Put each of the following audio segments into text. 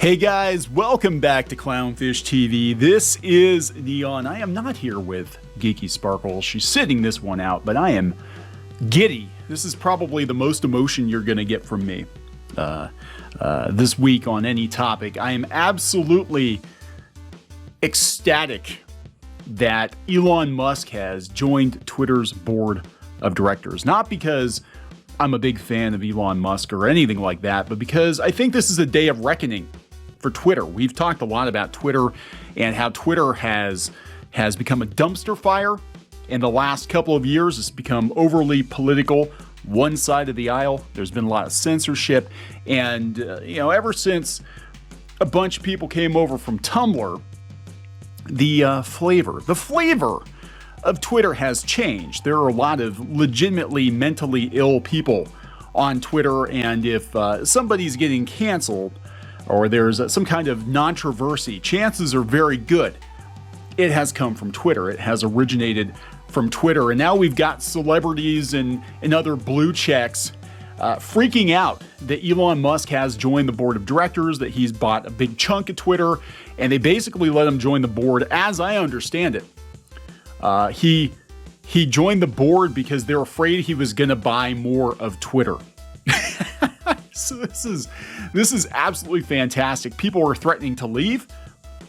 Hey guys, welcome back to Clownfish TV. This is Neon. I am not here with Geeky Sparkle. She's sitting this one out, but I am giddy. This is probably the most emotion you're going to get from me this week on any topic. I am absolutely ecstatic that Elon Musk has joined Twitter's board of directors. Not because I'm a big fan of Elon Musk or anything like that, but because I think this is a day of reckoning for Twitter. We've talked a lot about Twitter and how Twitter has become a dumpster fire in the last couple of years. It's become overly political, one side of the aisle. There's been a lot of censorship, and ever since a bunch of people came over from Tumblr, the flavor of Twitter has changed. There are a lot of legitimately mentally ill people on Twitter, and if somebody's getting canceled or there's some kind of controversy, chances are very good it has come from Twitter. It has originated from Twitter, and now we've got celebrities and other Bluechecks freaking out that Elon Musk has joined the board of directors, that he's bought a big chunk of Twitter, and they basically let him join the board. As I understand it, he joined the board because they're afraid he was going to buy more of Twitter. So this is absolutely fantastic. People are threatening to leave,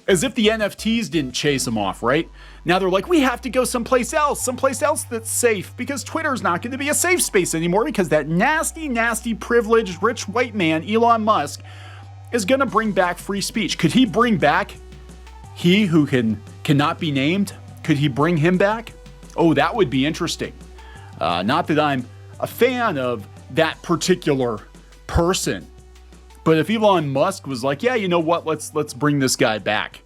as if the NFTs didn't chase them off, right? Now they're like, we have to go someplace else that's safe, because Twitter's not going to be a safe space anymore, because that nasty, privileged, rich white man, Elon Musk, is going to bring back free speech. Could he bring back he who cannot be named? Could he bring him back? Oh, that would be interesting. Not that I'm a fan of that particular person, but if Elon Musk was like, yeah, you know what, let's bring this guy back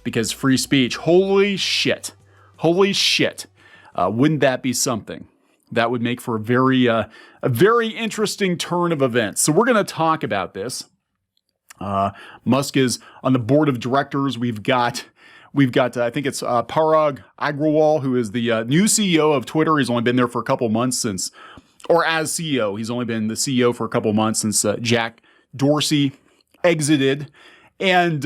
because free speech, holy shit, wouldn't that be something? That would make for a very interesting turn of events. So we're going to talk about this. Musk is on the board of directors. We've got I think it's Parag Agrawal, who is the new CEO of Twitter. He's only been there for a couple months as CEO. He's only been the CEO for a couple months since Jack Dorsey exited, and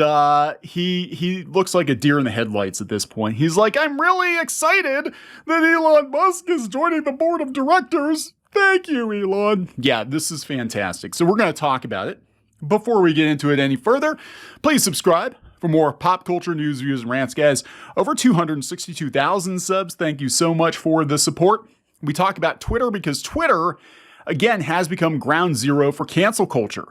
he looks like a deer in the headlights at this point. He's like, I'm really excited that Elon Musk is joining the board of directors. Thank you, Elon. Yeah, this is fantastic. So we're going to talk about it. Before we get into it any further, please subscribe for more pop culture news, views, and rants. Guys, over 262,000 subs. Thank you so much for the support. We talk about Twitter because Twitter, again, has become ground zero for cancel culture.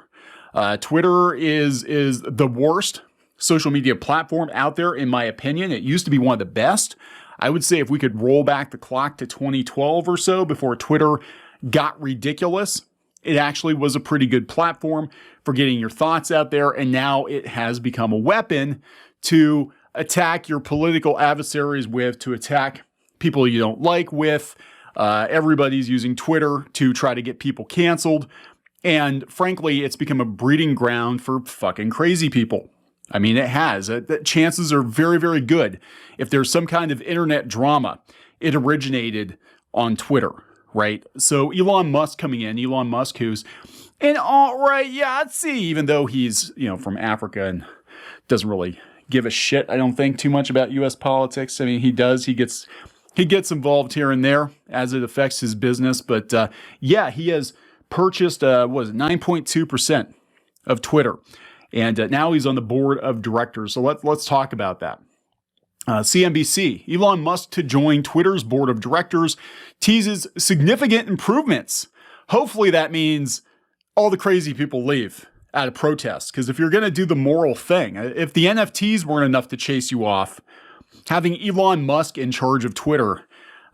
Twitter is the worst social media platform out there, in my opinion. It used to be one of the best. I would say if we could roll back the clock to 2012 or so, before Twitter got ridiculous, it actually was a pretty good platform for getting your thoughts out there, and now it has become a weapon to attack your political adversaries with, to attack people you don't like with. Everybody's using Twitter to try to get people canceled, and frankly, it's become a breeding ground for fucking crazy people. I mean, it has. The chances are very, very good. If there's some kind of internet drama, it originated on Twitter. Right? So Elon Musk coming in, Elon Musk, who's an alt-right Yahtzee, even though he's, from Africa and doesn't really give a shit, I don't think, too much about U.S. politics. I mean, he does. He gets involved here and there as it affects his business. But he has purchased, 9.2% of Twitter. And now he's on the board of directors. So let's talk about that. CNBC, Elon Musk to join Twitter's board of directors, teases significant improvements. Hopefully that means all the crazy people leave out of protest. Because if you're going to do the moral thing, if the NFTs weren't enough to chase you off, having Elon Musk in charge of Twitter,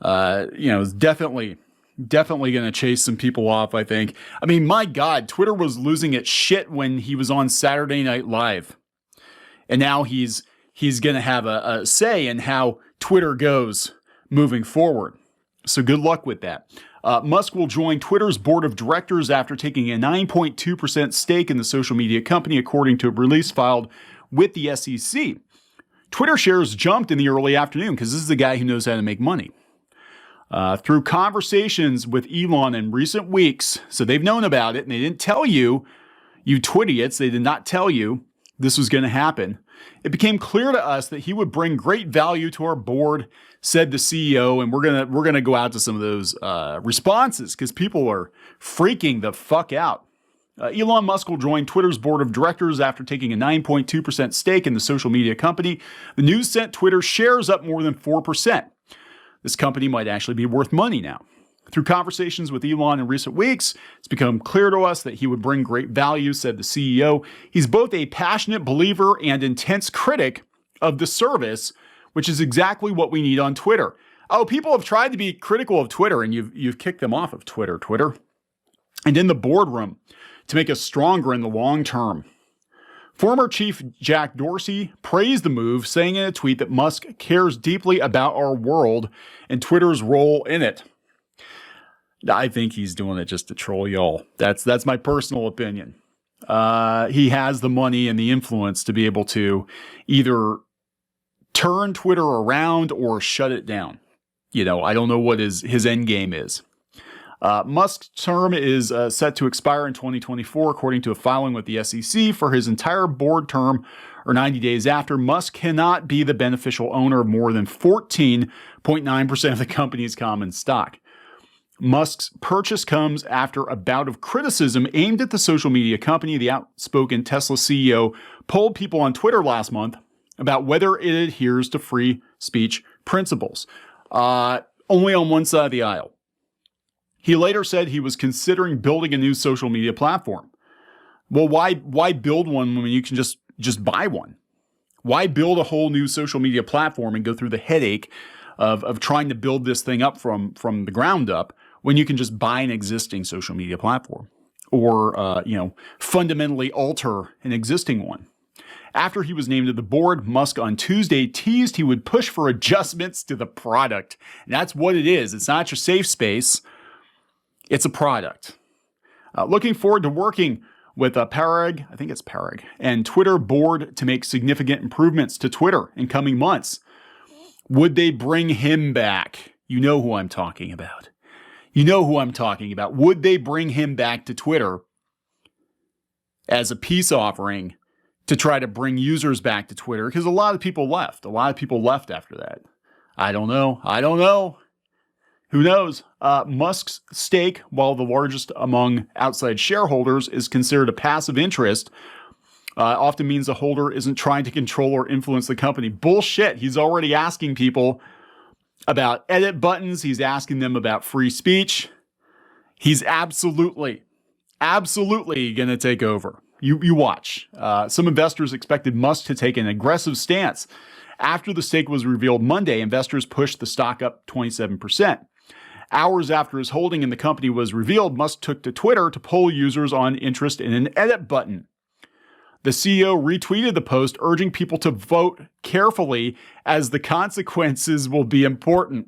is definitely going to chase some people off, I think. I mean, my God, Twitter was losing its shit when he was on Saturday Night Live. And now he's going to have a say in how Twitter goes moving forward. So good luck with that. Musk will join Twitter's board of directors after taking a 9.2% stake in the social media company, according to a release filed with the SEC. Twitter shares jumped in the early afternoon because this is the guy who knows how to make money. Through conversations with Elon in recent weeks, so they've known about it, and they didn't tell you, you Twitidiots, they did not tell you, this was going to happen, it became clear to us that he would bring great value to our board, said the CEO. And we're gonna go out to some of those responses because people are freaking the fuck out. Elon Musk will join Twitter's board of directors after taking a 9.2% stake in the social media company. The news sent Twitter shares up more than 4%. This company might actually be worth money now. Through conversations with Elon in recent weeks, it's become clear to us that he would bring great value, said the CEO. He's both a passionate believer and intense critic of the service, which is exactly what we need on Twitter. Oh, people have tried to be critical of Twitter, and you've kicked them off of Twitter. And in the boardroom, to make us stronger in the long term. Former Chief Jack Dorsey praised the move, saying in a tweet that Musk cares deeply about our world and Twitter's role in it. I think he's doing it just to troll y'all. That's my personal opinion. He has the money and the influence to be able to either turn Twitter around or shut it down. I don't know what his end game is. Musk's term is set to expire in 2024, according to a filing with the SEC. For his entire board term, or 90 days after, Musk cannot be the beneficial owner of more than 14.9% of the company's common stock. Musk's purchase comes after a bout of criticism aimed at the social media company. The outspoken Tesla CEO polled people on Twitter last month about whether it adheres to free speech principles. Only on one side of the aisle. He later said he was considering building a new social media platform. Well, why build one when you can just buy one? Why build a whole new social media platform and go through the headache of trying to build this thing up from the ground up when you can just buy an existing social media platform or fundamentally alter an existing one? After he was named to the board, Musk on Tuesday teased he would push for adjustments to the product. And that's what it is. It's not your safe space. It's a product. Looking forward to working with Parag, I think it's Parag, and Twitter board to make significant improvements to Twitter in coming months. Would they bring him back? You know who I'm talking about. Would they bring him back to Twitter as a peace offering to try to bring users back to Twitter? Because a lot of people left. After that. I don't know. Who knows? Musk's stake, while the largest among outside shareholders, is considered a passive interest. Often means the holder isn't trying to control or influence the company. Bullshit. He's already asking people about edit buttons. He's asking them about free speech. He's absolutely going to take over. You watch. Some investors expected Musk to take an aggressive stance. After the stake was revealed Monday, investors pushed the stock up 27%. Hours after his holding in the company was revealed, Musk took to Twitter to poll users on interest in an edit button. The CEO retweeted the post, urging people to vote carefully as the consequences will be important.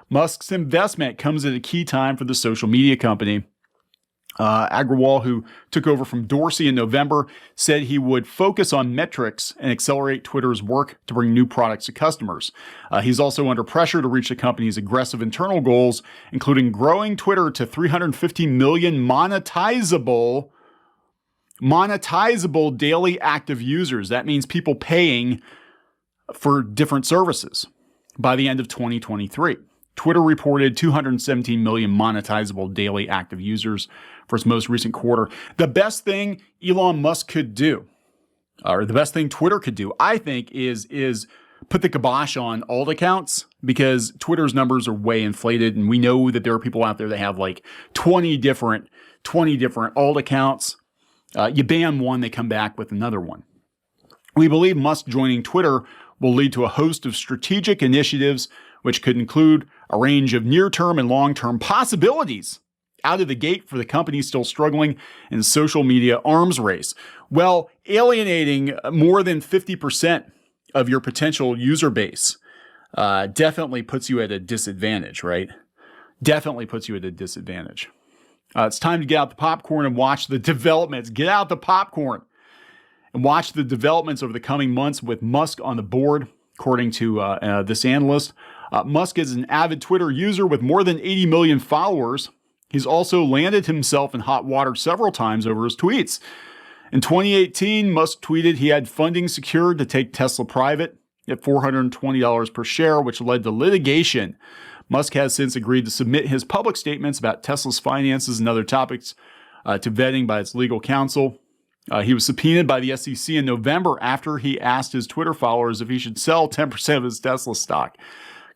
Musk's investment comes at a key time for the social media company. Agrawal, who took over from Dorsey in November, said he would focus on metrics and accelerate Twitter's work to bring new products to customers. He's also under pressure to reach the company's aggressive internal goals, including growing Twitter to 350 million monetizable daily active users. That means people paying for different services by the end of 2023. Twitter reported 217 million monetizable daily active users for its most recent quarter. The best thing Elon Musk could do, or the best thing Twitter could do, I think, is put the kibosh on alt accounts, because Twitter's numbers are way inflated, and we know that there are people out there that have like 20 different alt accounts. You ban one, they come back with another one. We believe Musk joining Twitter will lead to a host of strategic initiatives, which could include a range of near-term and long-term possibilities out of the gate for the company still struggling in social media arms race. Well, alienating more than 50% of your potential user base definitely puts you at a disadvantage, right? Definitely puts you at a disadvantage. It's time to get out the popcorn and watch the developments. Get out the popcorn and watch the developments over the coming months with Musk on the board, according to this analyst. Musk is an avid Twitter user with more than 80 million followers. He's also landed himself in hot water several times over his tweets. In 2018, Musk tweeted he had funding secured to take Tesla private at $420 per share, which led to litigation. Musk has since agreed to submit his public statements about Tesla's finances and other topics to vetting by its legal counsel. He was subpoenaed by the SEC in November after he asked his Twitter followers if he should sell 10% of his Tesla stock,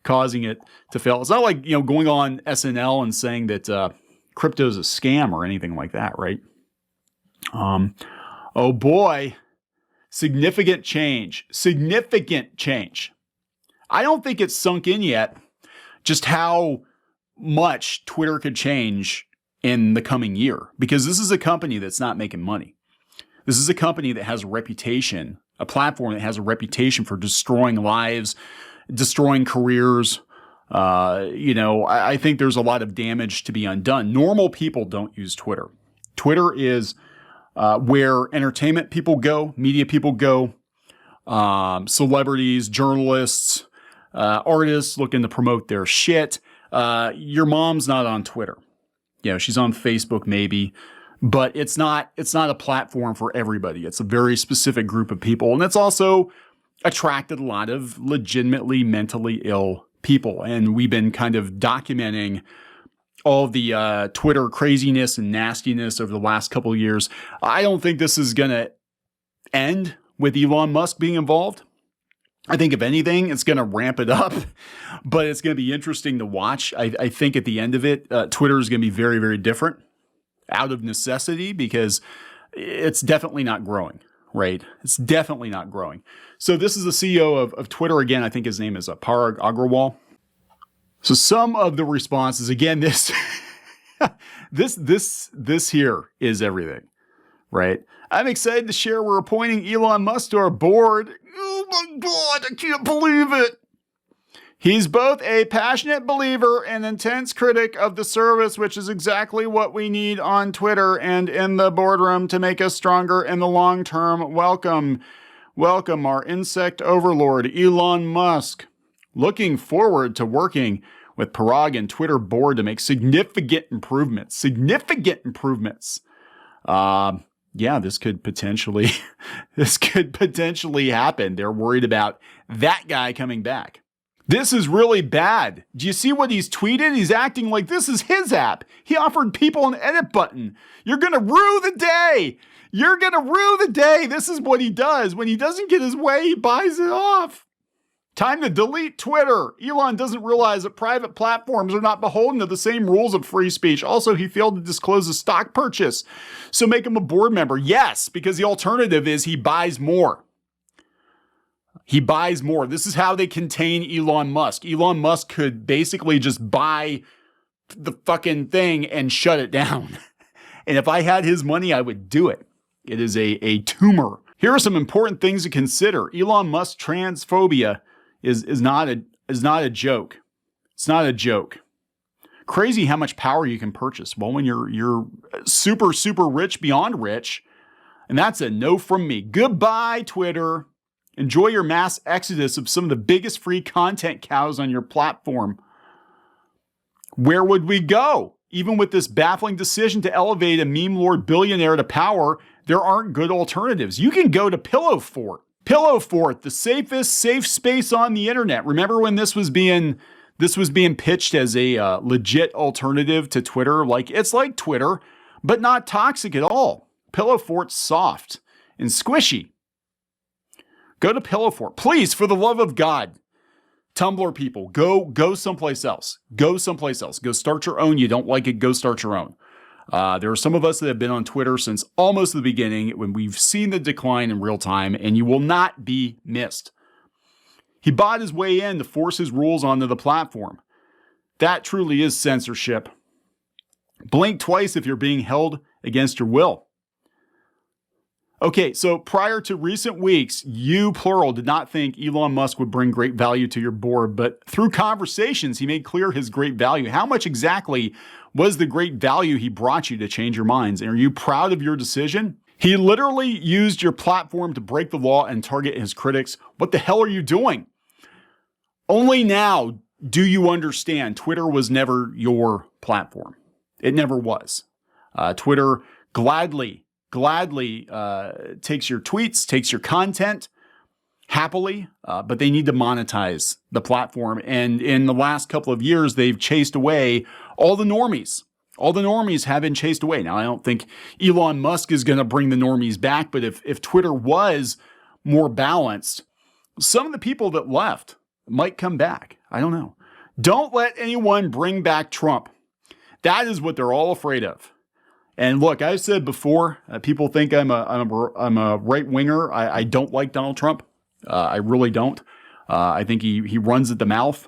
causing it to fail. It's not like, going on SNL and saying that crypto is a scam or anything like that, right? Oh boy, significant change. I don't think it's sunk in yet just how much Twitter could change in the coming year, because this is a company that's not making money. This is a company that has a reputation, a platform that has a reputation for destroying lives, destroying careers. I think there's a lot of damage to be undone. Normal people don't use Twitter. Twitter is where entertainment people go, media people go, celebrities, journalists, artists looking to promote their shit. Your mom's not on Twitter. She's on Facebook maybe, but it's not a platform for everybody. It's a very specific group of people. And it's also attracted a lot of legitimately mentally ill people. And we've been kind of documenting all the Twitter craziness and nastiness over the last couple of years. I don't think this is going to end with Elon Musk being involved. I think if anything, it's going to ramp it up, but it's going to be interesting to watch. I think at the end of it, Twitter is going to be very, very different out of necessity, because it's definitely not growing, right? It's definitely not growing. So this is the CEO of Twitter. Again, I think his name is Parag Agrawal. So some of the responses, again, this here is everything, right? I'm excited to share we're appointing Elon Musk to our board. Oh my God, I can't believe it. He's both a passionate believer and intense critic of the service, which is exactly what we need on Twitter and in the boardroom to make us stronger in the long term. Welcome our insect overlord, Elon Musk. Looking forward to working with Parag and Twitter board to make significant improvements. Yeah, this could potentially happen. They're worried about that guy coming back. This is really bad. Do you see what he's tweeted? He's acting like this is his app. He offered people an edit button. You're going to rue the day. This is what he does. When he doesn't get his way, he buys it off. Time to delete Twitter. Elon doesn't realize that private platforms are not beholden to the same rules of free speech. Also, he failed to disclose a stock purchase. So make him a board member. Yes, because the alternative is he buys more. This is how they contain Elon Musk. Elon Musk could basically just buy the fucking thing and shut it down. And if I had his money, I would do it. It is a tumor. Here are some important things to consider. Elon Musk's transphobia is not a joke. It's not a joke. Crazy how much power you can purchase. Well, when you're super, super rich beyond rich, and that's a no from me. Goodbye, Twitter. Enjoy your mass exodus of some of the biggest free content cows on your platform. Where would we go? Even with this baffling decision to elevate a meme lord billionaire to power, there aren't good alternatives. You can go to Pillow Fort. Pillow Fort, the safest safe space on the internet. Remember when this was being pitched as a legit alternative to Twitter? It's like Twitter, but not toxic at all. Pillow Fort's soft and squishy. Go to Pillow Fort. Please, for the love of God. Tumblr people, go someplace else. Go start your own. You don't like it, go start your own. There are some of us that have been on Twitter since almost the beginning when we've seen the decline in real time, and you will not be missed. He bought his way in to force his rules onto the platform. That truly is censorship. Blink twice if you're being held against your will. Okay, so prior to recent weeks, you, plural, did not think Elon Musk would bring great value to your board, but through conversations, he made clear his great value. How much exactly was the great value he brought you to change your minds? And are you proud of your decision? He literally used your platform to break the law and target his critics. What the hell are you doing? Only now do you understand Twitter was never your platform. It never was. Twitter gladly gladly takes your tweets, takes your content happily, but they need to monetize the platform. And in the last couple of years, they've chased away all the normies. All the normies have been chased away. Now, I don't think Elon Musk is going to bring the normies back, but if Twitter was more balanced, some of the people that left might come back. I don't know. Don't let anyone bring back Trump. That is what they're all afraid of. And look, I've said before, people think I'm a right winger. I don't like Donald Trump. I really don't. I think he runs at the mouth.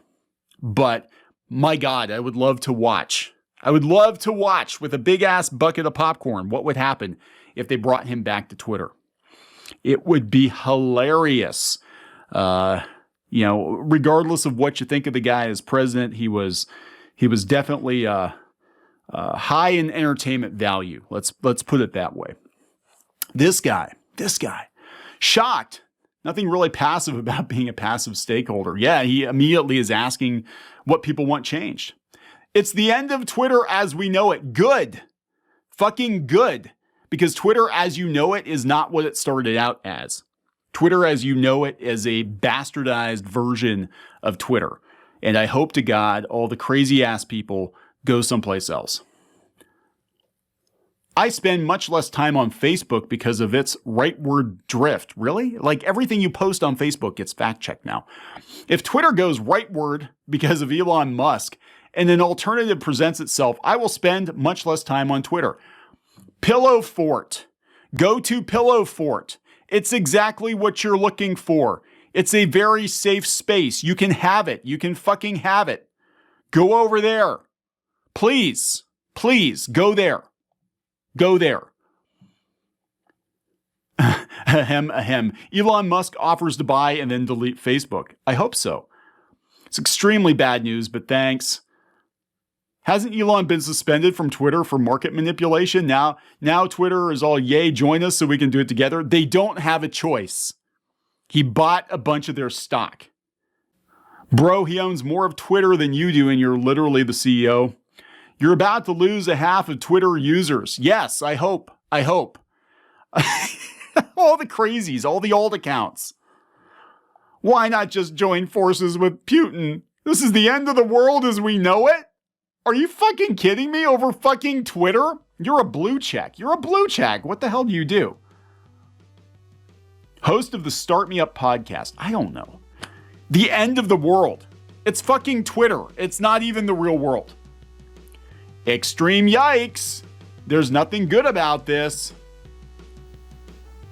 But my God, I would love to watch. I would love to watch with a big ass bucket of popcorn what would happen if they brought him back to Twitter. It would be hilarious. Regardless of what you think of the guy as president, he was definitely high in entertainment value. Let's put it that way. This guy, shocked. Nothing really passive about being a passive stakeholder. Yeah, he immediately is asking what people want changed. It's the end of Twitter as we know it. Good. Fucking good. Because Twitter as you know it is not what it started out as. Twitter as you know it is a bastardized version of Twitter. And I hope to God all the crazy ass people go someplace else. I spend much less time on Facebook because of its rightward drift. Really? Like everything you post on Facebook gets fact-checked now. If Twitter goes rightward because of Elon Musk and an alternative presents itself, I will spend much less time on Twitter. Pillow Fort. Go to Pillow Fort. It's exactly what you're looking for. It's a very safe space. You can have it. You can fucking have it. Go over there. Please, go there. Go there. Ahem. Elon Musk offers to buy and then delete Facebook. I hope so. It's extremely bad news, but thanks. Hasn't Elon been suspended from Twitter for market manipulation? Now Twitter is all, yay, join us so we can do it together. They don't have a choice. He bought a bunch of their stock. Bro, he owns more of Twitter than you do, and you're literally the CEO. You're about to lose a half of Twitter users. Yes, I hope. All the crazies, all the alt accounts. Why not just join forces with Putin? This is the end of the world as we know it? Are you fucking kidding me over fucking Twitter? You're a blue check. You're a blue check. What the hell do you do? Host of the Start Me Up podcast. I don't know. The end of the world. It's fucking Twitter. It's not even the real world. Extreme yikes. There's nothing good about this.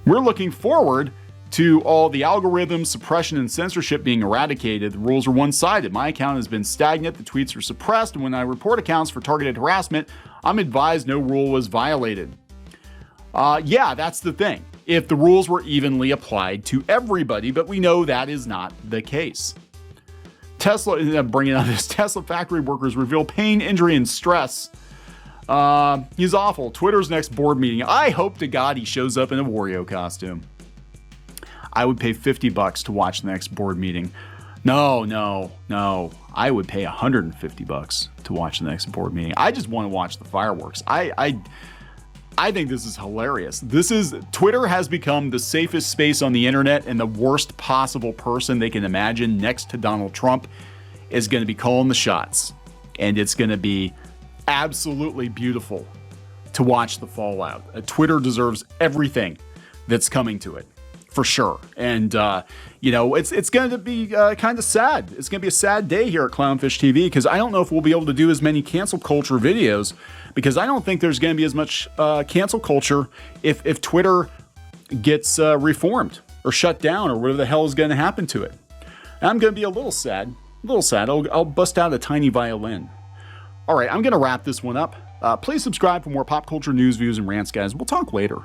We're looking forward to all the algorithms, suppression, and censorship being eradicated. The rules are one-sided. My account has been stagnant. The tweets are suppressed. And when I report accounts for targeted harassment, I'm advised no rule was violated. Yeah, that's the thing. If the rules were evenly applied to everybody, but we know that is not the case. Tesla, bringing on this, Tesla factory workers reveal pain, injury, and stress. He's awful. Twitter's next board meeting. I hope to God he shows up in a Wario costume. I would pay $50 to watch the next board meeting. No. I would pay $150 to watch the next board meeting. I just want to watch the fireworks. I think this is hilarious. Twitter has become the safest space on the internet, and the worst possible person they can imagine next to Donald Trump is going to be calling the shots. And it's going to be absolutely beautiful to watch the fallout. Twitter deserves everything that's coming to it, for sure. And, it's going to be kind of sad. It's going to be a sad day here at Clownfish TV because I don't know if we'll be able to do as many cancel culture videos because I don't think there's going to be as much cancel culture if Twitter gets reformed or shut down or whatever the hell is going to happen to it. And I'm going to be a little sad. I'll bust out a tiny violin. All right, I'm going to wrap this one up. Please subscribe for more pop culture news, views, and rants, guys. We'll talk later.